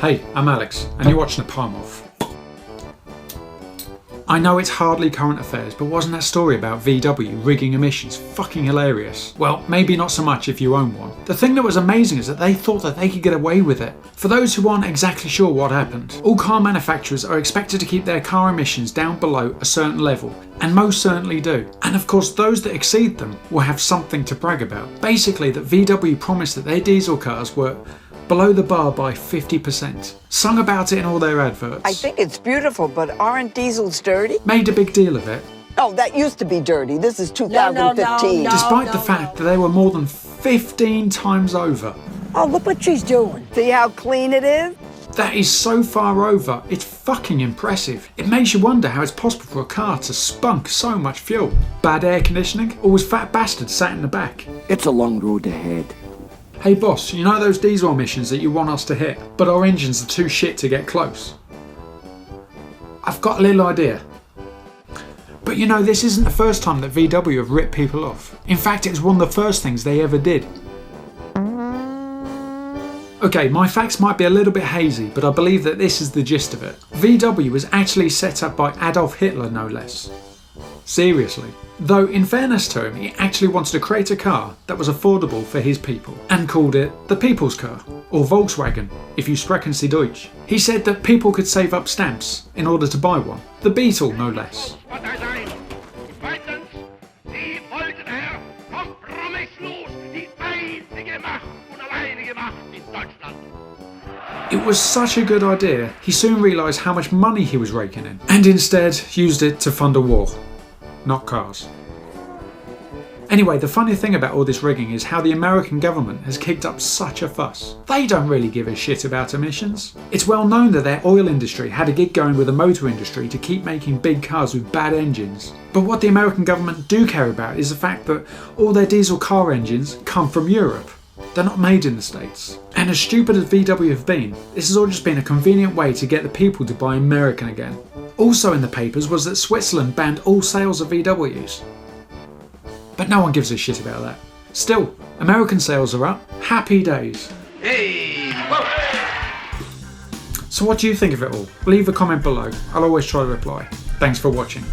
Hey, I'm Alex, and you're watching The Palm Off. I know it's hardly current affairs, but wasn't that story about VW rigging emissions fucking hilarious? Well, maybe not so much if you own one. The thing that was amazing is that they thought that they could get away with it. For those who aren't exactly sure what happened, all car manufacturers are expected to keep their car emissions down below a certain level, and most certainly do. And of course, those that exceed them will have something to brag about. Basically, that VW promised that their diesel cars were below the bar by 50%. Sung about it in all their adverts. I think it's beautiful, but aren't diesels dirty? Made a big deal of it. Oh, that used to be dirty. This is 2015. No. Despite the fact that they were more than 15 times over. Oh, look what she's doing. See how clean it is? That is so far over, it's fucking impressive. It makes you wonder how it's possible for a car to spunk so much fuel. Bad air conditioning? Or was fat bastards sat in the back? It's a long road ahead. Hey boss, you know those diesel emissions that you want us to hit, but our engines are too shit to get close? I've got a little idea. But you know, this isn't the first time that VW have ripped people off. In fact, it was one of the first things they ever did. Okay, my facts might be a little bit hazy, but I believe that this is the gist of it. VW was actually set up by Adolf Hitler, no less. Seriously. Though, in fairness to him, he actually wanted to create a car that was affordable for his people, and called it the People's Car, or Volkswagen, if you sprechen Sie Deutsch. He said that people could save up stamps in order to buy one. The Beetle, no less. It was such a good idea, he soon realised how much money he was raking in, and instead used it to fund a war. Not cars. Anyway, the funny thing about all this rigging is how the American government has kicked up such a fuss. They don't really give a shit about emissions. It's well known that their oil industry had a gig going with the motor industry to keep making big cars with bad engines. But what the American government do care about is the fact that all their diesel car engines come from Europe. They're not made in the States. And as stupid as VW have been, this has all just been a convenient way to get the people to buy American again. Also in the papers was that Switzerland banned all sales of VWs. But no one gives a shit about that. Still, American sales are up. Happy days. Hey! Whoa. So what do you think of it all? Leave a comment below. I'll always try to reply. Thanks for watching.